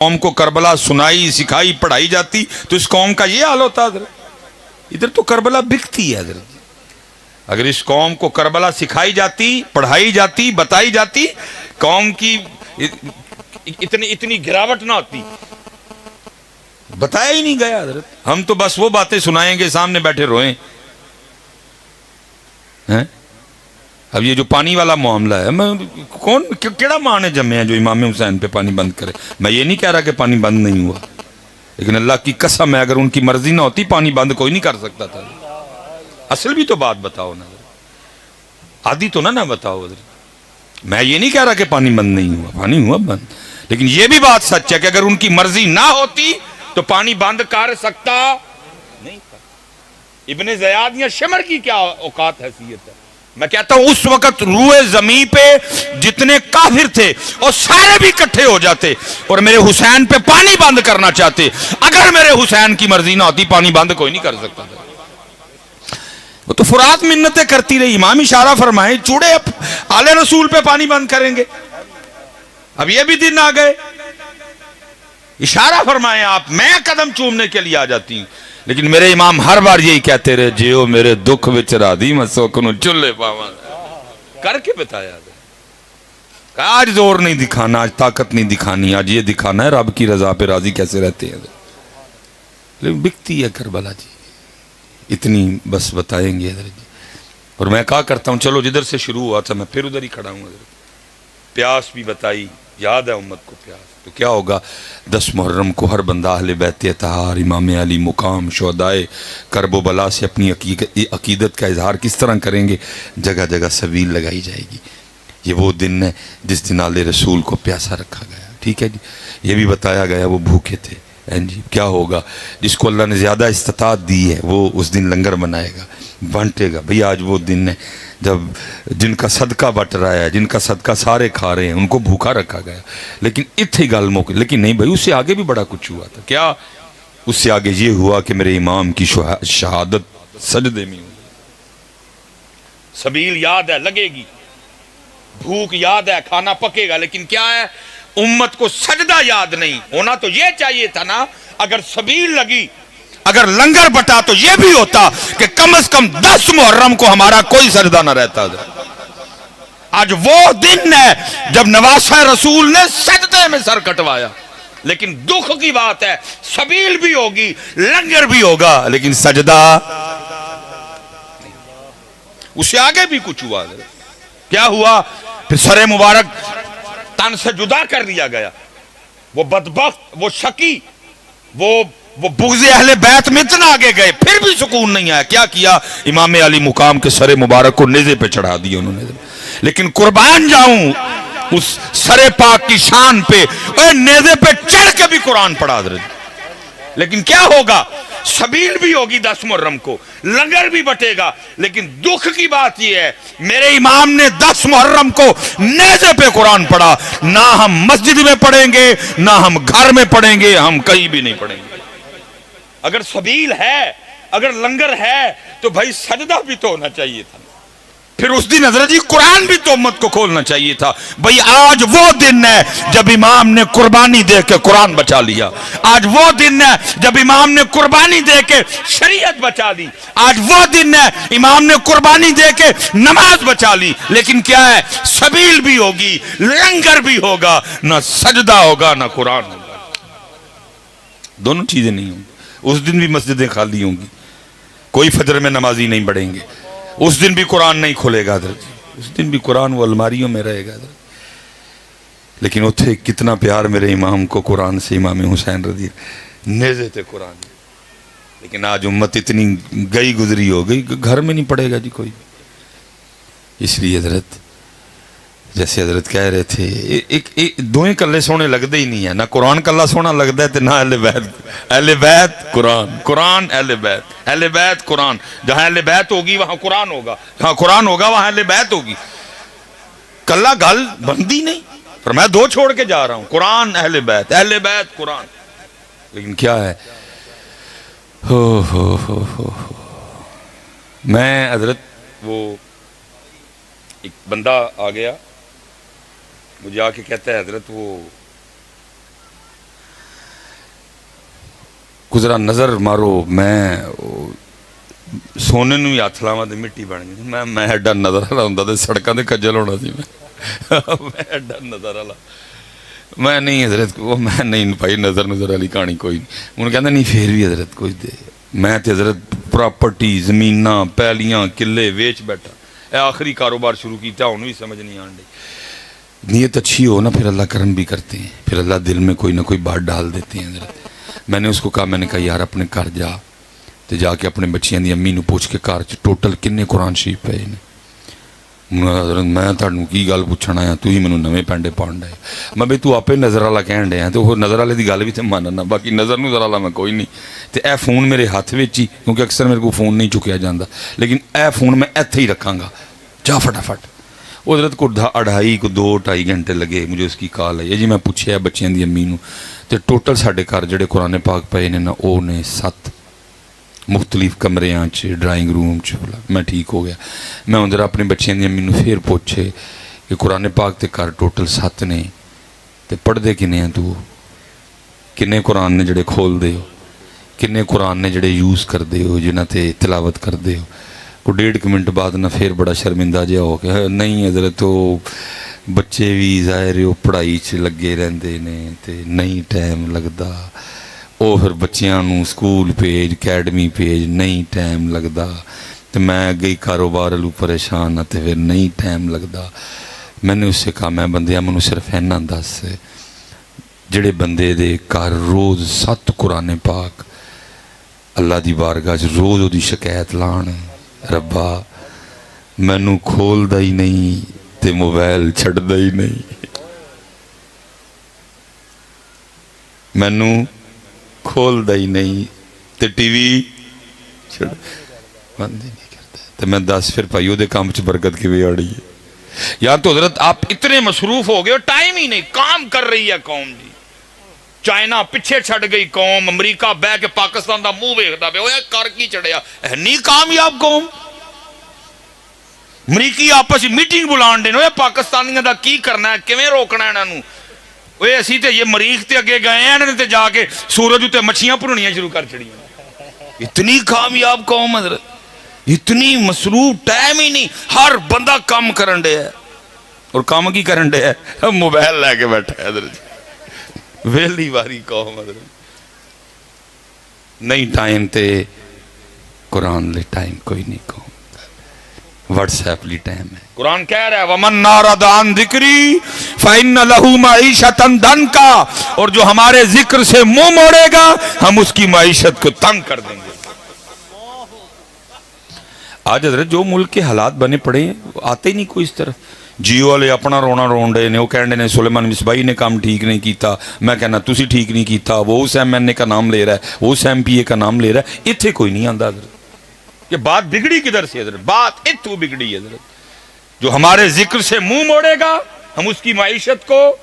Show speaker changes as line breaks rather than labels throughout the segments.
قوم کو کربلا سنائی سکھائی پڑھائی جاتی تو اس قوم کا یہ حال ہوتا حضرت۔ ادھر تو کربلا بکتی ہے حضرت۔ اگر اس قوم کو کربلا سکھائی جاتی پڑھائی جاتی بتائی جاتی قوم کی اتنی گراوٹ نہ ہوتی۔ بتایا ہی نہیں گیا حضرت۔ ہم تو بس وہ باتیں سنائیں گے سامنے بیٹھے روئیں۔ اب یہ جو پانی والا معاملہ ہے کون کیڑا ماں نے جمے ہیں جو امام حسین پہ پانی بند کرے؟ میں یہ نہیں کہہ رہا کہ پانی بند نہیں ہوا، لیکن اللہ کی قسم ہے اگر ان کی مرضی نہ ہوتی پانی بند کوئی نہیں کر سکتا تھا۔ اصل بھی تو بات بتاؤ نا، آدھی تو نہ بتاؤ حضرت۔ میں یہ نہیں کہہ رہا کہ پانی بند نہیں ہوا، پانی ہوا بند، لیکن یہ بھی بات سچ ہے کہ اگر ان کی مرضی نہ ہوتی تو پانی بند کر سکتا نہیں تھا۔ ابن زیاد یا شمر کی کیا اوقات حیثیت ہے؟ میں کہتا ہوں اس وقت روئے زمین پہ جتنے کافر تھے اور سارے بھی اکٹھے ہو جاتے اور میرے حسین پہ پانی بند کرنا چاہتے، اگر میرے حسین کی مرضی نہ ہوتی پانی بند کوئی نہیں کر سکتا تھا۔ وہ تو فرات منتیں کرتی رہی۔ امام اشارہ فرمائے چوڑے آل رسول پہ پانی بند کریں گے، اب یہ بھی دن آ گئے۔ اشارہ فرمائے آپ، میں قدم چومنے کے لیے آ جاتی ہوں، لیکن میرے امام ہر بار یہی کہتے رہے جیو میرے دکھ وچ راضی میں سوکنو چلے پاواں کر کے بتایا۔ آج زور نہیں دکھانا، آج طاقت نہیں دکھانی، آج یہ دکھانا ہے رب کی رضا پہ راضی کیسے رہتے ہیں۔ لیکن بکتی ہے کربلا جی، اتنی بس بتائیں گے حضرت جی۔ اور میں کہا کرتا ہوں چلو جدھر سے شروع ہوا تھا میں پھر ادھر ہی کھڑا ہوں حضرت۔ پیاس بھی بتائی، یاد ہے امت کو پیاس تو کیا ہوگا۔ 10 محرم کو ہر بندہ اہل بیت اطہار امام علی مقام شہدائے کرب و بلا سے اپنی عقیدت کا اظہار کس طرح کریں گے؟ جگہ جگہ سبیل لگائی جائے گی۔ یہ وہ دن ہے جس دن آل رسول کو پیاسا رکھا گیا، ٹھیک ہے جی۔ یہ بھی بتایا گیا وہ بھوکے تھے جی۔ کیا ہوگا جس کو اللہ نے زیادہ استطاعت دی ہے وہ اس دن لنگر بنائے گا، بانٹے گا۔ بھئی آج وہ دن ہے جب جن کا صدقہ بٹ رہا ہے، جن کا صدقہ سارے کھا رہے ہیں، ان کو بھوکا رکھا گیا۔ لیکن اتنی گل موقع، لیکن نہیں بھائی اس سے آگے بھی بڑا کچھ ہوا تھا۔ کیا؟ اس سے آگے یہ ہوا کہ میرے امام کی شہادت سجدے میں ہوئی۔ سبیل یاد ہے لگے گی، بھوک یاد ہے کھانا پکے گا، لیکن کیا ہے امت کو سجدہ یاد نہیں ہونا۔ تو یہ چاہیے تھا نا، اگر سبیل لگی اگر لنگر بٹا تو یہ بھی ہوتا کہ کم از کم 10 محرم کو ہمارا کوئی سجدہ نہ رہتا۔ آج وہ دن ہے جب نواسہ رسول نے سجدے میں سر کٹوایا، لیکن دکھ کی بات ہے سبیل بھی ہوگی لنگر بھی ہوگا لیکن سجدہ اس سے آگے بھی کچھ ہوا۔ کیا ہوا؟ پھر سر مبارک تن سے جدا کر دیا گیا۔ وہ بدبخت، وہ شکی، وہ بغض اہل بیت میں اتنا آگے گئے پھر بھی سکون نہیں آیا۔ کیا کیا؟ امام علی مقام کے سر مبارک کو نیزے پہ چڑھا دیا انہوں نے۔ لیکن قربان جاؤں اس سر پاک کی شان پہ، نیزے پہ چڑھ کے بھی قرآن پڑھا دے۔ لیکن کیا ہوگا؟ سبیل بھی ہوگی 10 محرم کو، لنگر بھی بٹے گا، لیکن دکھ کی بات یہ ہے میرے امام نے 10 محرم کو نیزے پہ قرآن پڑھا۔ نہ ہم مسجد میں پڑھیں گے، نہ ہم گھر میں پڑھیں گے، ہم کہیں بھی نہیں پڑھیں گے۔ اگر سبیل ہے، اگر لنگر ہے تو بھائی سجدہ بھی تو ہونا چاہیے تھا۔ پھر اس دن حضرت جی قرآن بھی تو امت کو کھولنا چاہیے تھا۔ بھئی آج وہ دن ہے جب امام نے قربانی دے کے قرآن بچا لیا۔ آج وہ دن ہے جب امام نے قربانی دے کے شریعت بچا لی۔ آج وہ دن ہے امام نے قربانی دے کے نماز بچا لی۔ لیکن کیا ہے؟ سبیل بھی ہوگی، لنگر بھی ہوگا، نہ سجدہ ہوگا نہ قرآن ہوگا۔ دونوں چیزیں نہیں ہوں گی۔ اس دن بھی مسجدیں خالی ہوں گی، کوئی فجر میں نمازی نہیں پڑھیں گے، اس دن بھی قرآن نہیں کھلے گا حضرت، اس دن بھی قرآن وہ الماریوں میں رہے گا حضرت۔ لیکن اتھے کتنا پیار میرے امام کو قرآن سے، امام حسین رضی نیزے تھے قرآن۔ لیکن آج امت اتنی گئی گزری ہو گئی گھر میں نہیں پڑھے گا جی کوئی۔ اس لیے حضرت جیسے حضرت کہہ رہے تھے دوئیں کلے سونے لگتے ہی نہیں ہے، نہ قرآن کلا سونا لگتا ہے نہ اہل بیت قرآن، قرآن اہل بیت، اہل بیت قرآن۔ جہاں اہل بیت ہوگی وہاں قرآن ہوگا، جہاں قرآن ہوگا وہاں اہل بیت ہوگی۔ کلا گل بندی نہیں، پر میں 2 چھوڑ کے جا رہا ہوں، قرآن اہل بیت قرآن۔ لیکن کیا ہے میں حضرت وہ ایک بندہ آ گیا مجھے آ کے کہتا ہے حضرت وہ ذرا نظر مارو میں سونے نو ہی ہاتھ لاواں تے مٹی بن گئی. میں ایڈا نظر والا ہوندا تے سڑکاں تے کجل ہونا سی. میں ایڈا نظر والا میں نہیں حضرت وہ میں نہیں بھائی نظر والی کہانی کوئی نہیں. انہوں کہندا نہیں پھر بھی حضرت کوئی دے. میں تے حضرت پراپرٹی زمیناں پیلیاں قلعے ویچ بیٹھا. اے آخری کاروبار شروع کیتا ہن بھی سمجھ نہیں آن ڈی. نیت اچھی ہو نا پھر اللہ کرم بھی کرتے ہیں. پھر اللہ دل میں کوئی نہ کوئی بات ڈال دیتے ہیں. حضرت میں نے اس کو کہا میں نے کہا یار اپنے گھر جا تے جا کے اپنے بچیاں دی امی نو پوچھ کے گھر چ ٹوٹل کنے قرآن شریف پے نے. حضرت میں تہاڈوں کی گل پوچھن آیا تسی مینوں نویں پینڈے پاؤن ڈے. میں بھئی تو آپے نظر والا کہن ڈیا تے وہ نظر والے دی گل بھی تے ماننا باقی نظر نو ذرا والا میں کوئی نہیں. تے اے فون میرے ہاتھ وچ ہی کیونکہ اکثر میرے کو فون نہیں چکیا جاندا لیکن اے فون میں ایتھے ہی رکھاں گا. جا فٹافٹ. وہ حضرت کو 2-2.5 گھنٹے لگے مجھے اس کی کال آئی. جی میں پوچھیا بچیاں دی امی نو تے ٹوٹل ساڈے گھر جڑے قرآن پاک پے نے نا او نے 7 مختلف کمریاں چ ڈرائنگ روم چ. میں ٹھیک ہو گیا. میں اندر اپنے بچیاں دی امی نو پھر پوچھے کہ قرآن پاک تے گھر ٹوٹل 7 نے تے پڑھ دے کنے ہیں تو کنے قرآن نے جڑے کھول دے ہو کنے قرآن نے جڑے یوز کر دے ہو جنہاں تے تلاوت کر دے ہو. کو 1.5 منٹ بعد نہ پھر بڑا شرمندہ جہا ہو کہ نہیں حضرت وہ بچے بھی ظاہر وہ پڑھائی چ لگے رہندے نے تے نہیں ٹائم لگدا. وہ پھر بچیاں نو سکول بھیج اکیڈمی بھیج نہیں ٹائم لگدا تے میں گئی کاروبار لو پریشان تے پھر نہیں ٹائم لگدا. میں نے اس سے کہا میں بندیاں منو صرف اینا دس جڑے بندے دے گھر روز 7 قرآن پاک اللہ دی بارگاہ چ روز دی شکایت لان ربا مینو کھول دا ہی نہیں تے موبائل چھڑ دا ہی نہیں. مینو کھول دا ہی نہیں تے ٹی وی چھڑ بند ہی نہیں کرتا. تے میں دس پھر بھائیو دے کام چ برکت کی بھی آڑی ہے. یا تو حضرت آپ اتنے مصروف ہو گئے ٹائم ہی نہیں. کام کر رہی ہے قوم جی. چائنا پیچھے چھڑ گئی قوم. امریکہ بہ کے پاکستان دا منہ ویکھدا پیا. اوے کر کی چڑھیا نہیں کامیاب قوم. امریکی آپس میٹنگ بلان دے. اوے پاکستانیاں دا کی کرنا ہے کیویں روکنا ہے انہاں نوں. اوے اسی تے یہ مریخ تے اگے گئے ہیں تے جا کے سورج تے مچھیاں بھننیاں شروع کر چھڑیاں. اتنی کامیاب قوم حضرت اتنی مصروف ٹائم ہی نہیں. ہر بندہ کام کرن دے ہے اور کام کی کرن دے ہے موبائل لے کے بیٹھا ہے حضرت. ویلی واری قوم حضرت نہیں ٹائم تے قرآن لے ٹائم کوئی نہیں قوم. واٹس ایپ لی ٹائم ہے. قرآن کہہ رہا ہے وَمَنْ نَارَدَ عَنْ ذِكْرِي فَإِنَّ لَهُ مَعِيشَةً ضَنْكَ. اور جو ہمارے ذکر سے منہ موڑے گا ہم اس کی معیشت کو تنگ کر دیں گے. آج حضرت جو ملک کے حالات بنے پڑے ہیں آتے ہی نہیں کوئی اس طرف. جیو والے اپنا رونا رون رہے نے. وہ کہنے نے سلیمان مصباحی نے کام ٹھیک نہیں کیتا. میں کہنا تسی ٹھیک نہیں کیتا. وہ اس ایم این اے کا نام لے رہا ہے وہ اس ایم پی اے کا نام لے رہا ہے. اتھے کوئی نہیں آندا حضرت. یہ بات بگڑی کدھر سے حضرت. بات اتھو بگڑی حضرت. جو ہمارے ذکر سے منہ موڑے گا ہم اس کی معیشت کو.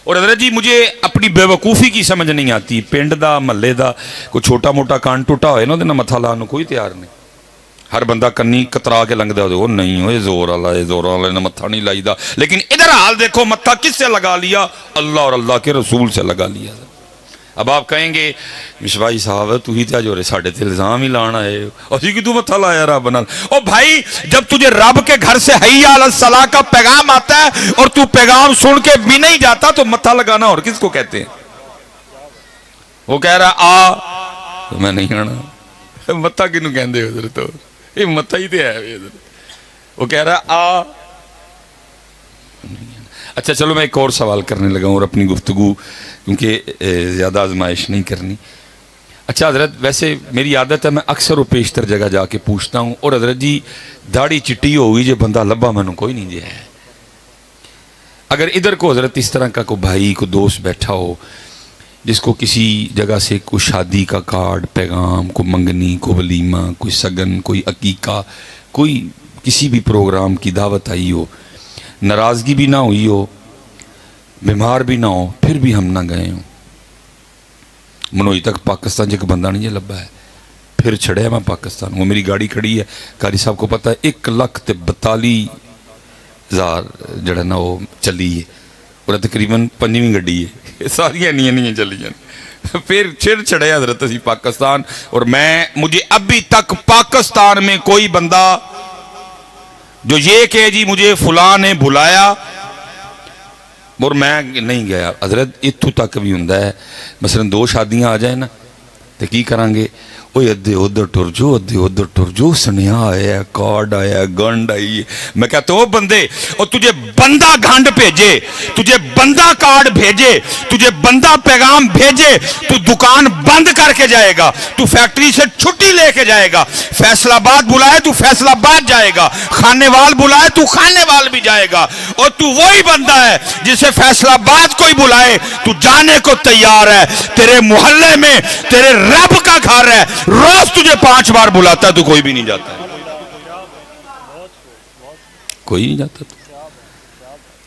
اور حضرت جی مجھے اپنی بے وقوفی کی سمجھ نہیں آتی. پنڈ دا محلے دا کوئی چھوٹا موٹا کان ٹوٹا ہوئے نا دے متھا لانے کوئی تیار نہیں. ہر بندہ کنی کترا کے لنگ دے وہ نہیں ہوئے زور والا ہے زور والا نے متھا نہیں لائی دا. لیکن ادھر حال دیکھو متھا کس سے لگا لیا. اللہ اور اللہ کے رسول سے لگا لیا. اب آپ کہیں گے مصباحی صاحب تو ہی تھا جو ساڑھے تے الزام ہی لانا ہے اسی کی تو متھا لایا رب نال. او بھائی جب تجھے رب کے گھر سے حی علی الصلاۃ کا پیغام آتا ہے اور تو پیغام سن کے بھی نہیں جاتا تو متھا لگانا اور کس کو کہتے ہیں. وہ کہہ رہا آ تو میں نہیں آنا. متھا کنوں کہندے حضرت یہ متھا ہی تے ہے. وہ کہہ رہا آ. اچھا چلو میں ایک اور سوال کرنے لگا ہوں اور اپنی گفتگو کیونکہ زیادہ آزمائش نہیں کرنی. اچھا حضرت ویسے میری عادت ہے میں اکثر و پیشتر جگہ جا کے پوچھتا ہوں. اور حضرت جی داڑھی چٹی ہوئی جو بندہ لبا میں نے کوئی نہیں دیا ہے. اگر ادھر کو حضرت اس طرح کا کوئی بھائی کوئی دوست بیٹھا ہو جس کو کسی جگہ سے کوئی شادی کا کارڈ پیغام کوئی منگنی کوئی ولیمہ کوئی سگن کوئی عقیقہ کوئی کسی بھی پروگرام کی دعوت آئی ہو ناراضگی بھی نہ ہوئی ہو بیمار بھی نہ ہو پھر بھی ہم نہ گئے ہوں. منوئی تک پاکستان جے بندہ نہیں لبا ہے پھر چھڑے میں پاکستان. وہ میری گاڑی کھڑی ہے قاری صاحب کو پتہ ہے 1,42,000 جڑا نا وہ چلی ہے اور تقریباً 5ویں گڈی ہے. ساری نہیں چلی جان پھر چھڑ چھڑے حضرت اسی پاکستان. اور مجھے ابھی تک پاکستان میں کوئی بندہ جو یہ کہ جی مجھے فلاں نے بھلایا اور میں نہیں گیا. حضرت اتھو تک بھی ہوں ہے مثلا 2 شادیاں آ جائیں نا تو کی کریں گے, اوہ ادھے ادھر ٹر جو, ادھے ادھر ٹر جو, سنیا آیا ہے, کارڈ آیا ہے, گنڈ آئی ہے. میں کہتا ہوں بندے, اور تجھے بندہ گھنڈ بھیجے, تجھے بندہ کارڈ بھیجے, تجھے بندہ پیغام بھیجے, تو دکان بند کر کے جائے گا, تو فیکٹری سے چھٹی لے کے جائے گا, فیصل آباد بلائے تو فیصل آباد جائے گا, خانے وال بلائے تو خانے وال بھی جائے گا. اور تو وہی بندہ ہے جسے فیصل آباد کوئی بلائے تو جانے کو تیار ہے. تیرے محلے میں تیرے رب کا گھر ہے, روز تجھے 5 بار بلاتا ہے, تو کوئی بھی نہیں جاتا ہے, کوئی نہیں جاتا,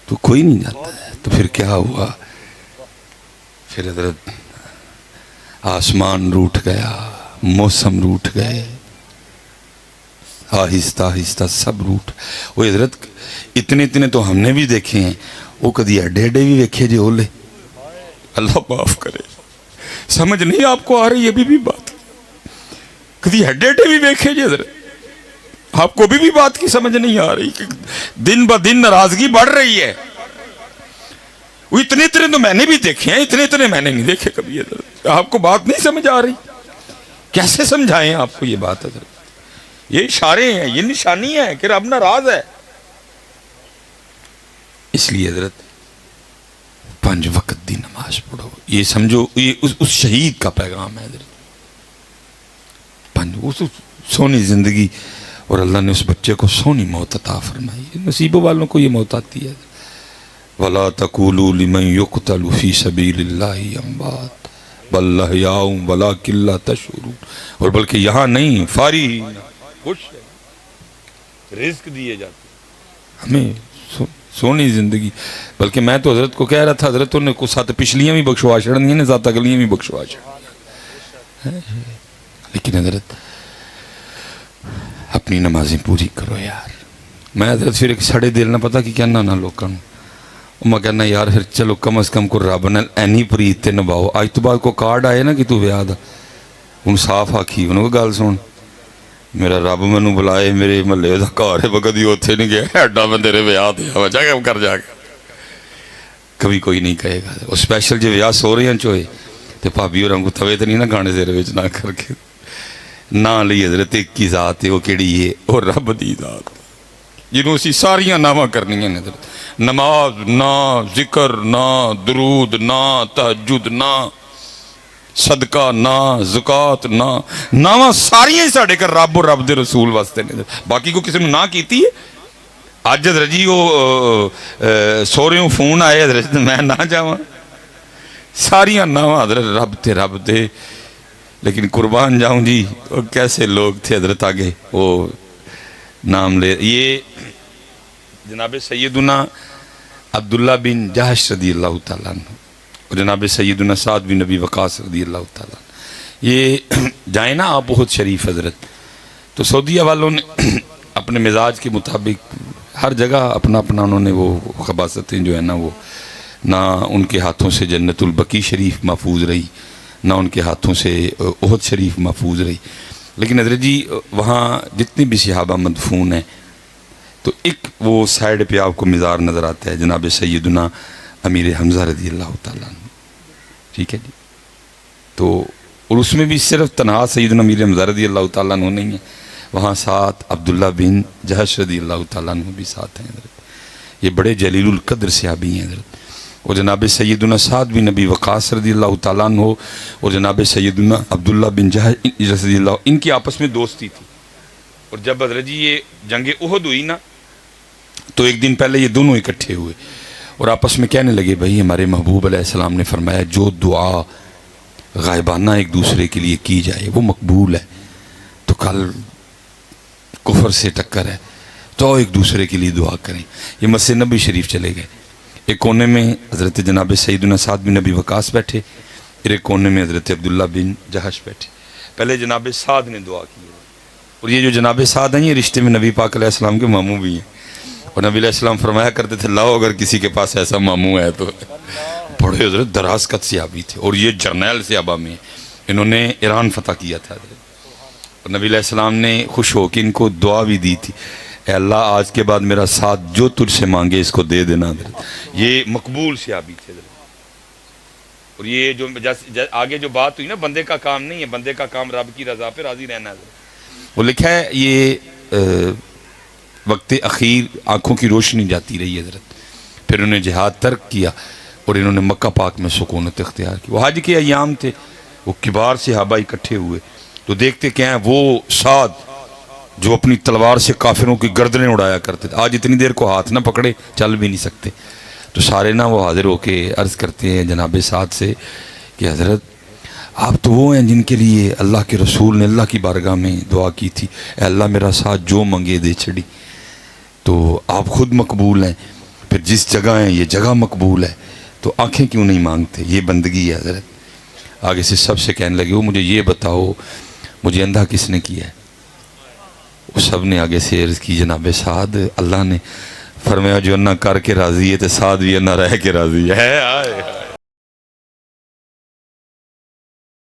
تو کوئی نہیں جاتا ہے. تو پھر کیا ہوا, پھر حضرت آسمان روٹ گیا, موسم روٹ گئے, آہستہ آہستہ سب روٹ. وہ حضرت اتنے تو ہم نے بھی دیکھے ہیں, وہ کدی اڈے بھی ویکھے جے اولے, اللہ معاف کرے, سمجھ نہیں آپ کو آ رہی ابھی بھی بات, کدی ہڈے بھی ویکھے جی حضرت, آپ کو بھی بات کی سمجھ نہیں آ رہی کہ دن با دن ناراضگی بڑھ رہی ہے. وہ اتنے تو میں نے بھی دیکھے ہیں, اتنے میں نے نہیں دیکھے کبھی حضرت. آپ کو بات نہیں سمجھ آ رہی, کیسے سمجھائیں آپ کو یہ بات حضرت. یہ اشارے ہیں, یہ نشانی ہے کہ رب ناراض ہے. اس لیے حضرت 5 وقت دی نماز پڑھو, یہ سمجھو یہ اس شہید کا پیغام ہے حضرت. اس سونی زندگی, اور اللہ نے اس بچے کو سونی موت عطا فرمائی. نصیبوں والوں کو یہ موت آتی ہے. وَلَا تَقُولُوا لِمَنْ يُقْتَلُ فِي سَبِيلِ اللَّهِ أَمْوَاتٌ بَلْ أَحْيَاءٌ وَلَكِنْ لَا تَشْعُرُونَ. اور بلکہ یہاں نہیں, فارغ خوش رزق دیے جاتے ہمیں سونی زندگی. بلکہ میں تو حضرت کو کہہ رہا تھا, حضرت نے کچھ ساتھ پچھلیاں بھی بخشوا چڑھنی ہیں, ذات اگلیاں بھی بخشوا چڑھنی. لیکن حضرت اپنی نمازیں پوری کرو یار. میں حضرت پھر ایک سڑے دل نہ پتا کہ کہنا نہ لوگوں, میں کہنا یار پھر چلو کم از کم کو رب نے اینی پریت تے نبھاؤ. آج تو بعد کو کارڈ آئے نا کہ تو ویاہ دا, ان صاف آکھی انہوں کو گال سن, میرا رب میں بلائے میرے محلے دا گھر ہے, کدی اوتھے نہیں گیا, ایڈا میں تیرے ویاہ دیا جا کے کر جا کے. کبھی کوئی نہیں کہے گا. وہ اسپیشل جو ویاہ سو رہے ہیں چوئے تو بھابی اور ہم کو توے تو نہیں نہ گانے زیرے وچ نہ کر کے نہ لی حضرت ایک کی ذات ہے, وہ کیڑی ہے, اور رب دی ذات جنہوں اسی ساریاں نامہ کرنی ہیں حضرت. نماز نہ, ذکر نہ, درود نہ, تہجد نہ, صدقہ نہ, زکات نہ, نامہ ساریاں ہی ساڑھے کر رب اور رب دے رسول واسطے نے. باقی کو کسی نے نہ کیتی ہے. آج حضرت جی وہ سوریوں فون آئے حضرت میں نہ جاواں, ساریاں نامہ حضرت رب تے. لیکن قربان جاؤں جی, وہ کیسے لوگ تھے حضرت آگے وہ نام لے. یہ جناب سیدنا عبداللہ بن جہش رضی اللہ تعالیٰ عنہ اور جناب سیدنا سعد بن نبی وقاص رضی اللہ تعالیٰ عنہ, یہ جائیں نا آپ بہت شریف حضرت. تو سعودیہ والوں نے اپنے مزاج کے مطابق ہر جگہ اپنا انہوں نے وہ خباستیں جو ہے نا, وہ نہ ان کے ہاتھوں سے جنت البقیع شریف محفوظ رہی, نہ ان کے ہاتھوں سے احد شریف محفوظ رہی. لیکن حضرت جی وہاں جتنے بھی صحابہ مدفون ہیں تو ایک وہ سائیڈ پہ آپ کو مزار نظر آتا ہے جناب سیدنا امیر حمزہ رضی اللہ تعالیٰ عنہ, ٹھیک ہے جی. تو اور اس میں بھی صرف تنہا سیدنا امیر حمزہ رضی اللہ تعالیٰ عنہ نہیں ہے, وہاں ساتھ عبداللہ بن جہش رضی اللہ تعالیٰ عنہ بھی ساتھ ہیں حضرت. یہ بڑے جلیل القدر صحابی ہیں حضرت. اور جناب سیدنا سعد بن نبی وقاص رضی اللہ تعالیٰ عنہ اور جناب سیدنا عبداللہ بن جہش رضی اللہ, ان کی آپس میں دوستی تھی. اور جب حضرت جی یہ جنگ احد ہوئی نا, تو ایک دن پہلے یہ دونوں اکٹھے ہوئے اور آپس میں کہنے لگے, بھائی ہمارے محبوب علیہ السلام نے فرمایا جو دعا غائبانہ ایک دوسرے کے لیے کی جائے وہ مقبول ہے. تو کل کفر سے ٹکر ہے تو ایک دوسرے کے لیے دعا کریں. یہ مسجد نبی شریف چلے گئے. ایک کونے میں حضرت جناب سیدنا سعد بن نبی وقاص بیٹھے, پھر ایک کونے میں حضرت عبداللہ بن جہش بیٹھے. پہلے جناب سعد نے دعا کی, اور یہ جو جناب سعد ہیں یہ رشتے میں نبی پاک علیہ السلام کے ماموں بھی ہیں. اور نبی علیہ السلام فرمایا کرتے تھے, لاؤ اگر کسی کے پاس ایسا ماموں ہے تو. پڑھو بڑے حضرت دراز قد صحابی تھے، اور یہ جرنیل صحابہ میں، انہوں نے ایران فتح کیا تھا حضرت، اور نبی علیہ السلام نے خوش ہو کے ان کو دعا بھی دی تھی، اے اللہ آج کے بعد میرا ساتھ جو تجھ سے مانگے اس کو دے دینا حضرت۔ یہ مقبول صحابی تھے حضرت۔ اور یہ جو آگے جو بات ہوئی نا، بندے کا کام نہیں ہے، بندے کا کام رب کی رضا پہ راضی رہنا ہے۔ وہ لکھا ہے یہ وقت اخیر آنکھوں کی روشنی جاتی رہی حضرت، پھر انہیں جہاد ترک کیا اور انہوں نے مکہ پاک میں سکونت اختیار کی۔ وہ حج کے ایام تھے، وہ کبار صحابہ اکٹھے ہوئے تو دیکھتے کیا ہیں، وہ سعد جو اپنی تلوار سے کافروں کی گردنیں اڑایا کرتے تھے، آج اتنی دیر کو ہاتھ نہ پکڑے چل بھی نہیں سکتے، تو سارے نہ وہ حاضر ہو کے عرض کرتے ہیں جناب سعد سے کہ حضرت آپ تو وہ ہیں جن کے لیے اللہ کے رسول نے اللہ کی بارگاہ میں دعا کی تھی، اے اللہ میرا ساتھ جو منگے دے چھڑی، تو آپ خود مقبول ہیں، پھر جس جگہ ہیں یہ جگہ مقبول ہے، تو آنکھیں کیوں نہیں مانگتے؟ یہ بندگی ہے حضرت۔ آگے سے سب سے کہنے لگے وہ مجھے یہ بتاؤ مجھے اندھا کس نے کیا ہے؟ وہ سب نے آگے سے عرض کی جناب سعد اللہ نے، فرمایا جو انا کر کے راضی ہے تو سعد بھی انا رہ کے راضی ہے۔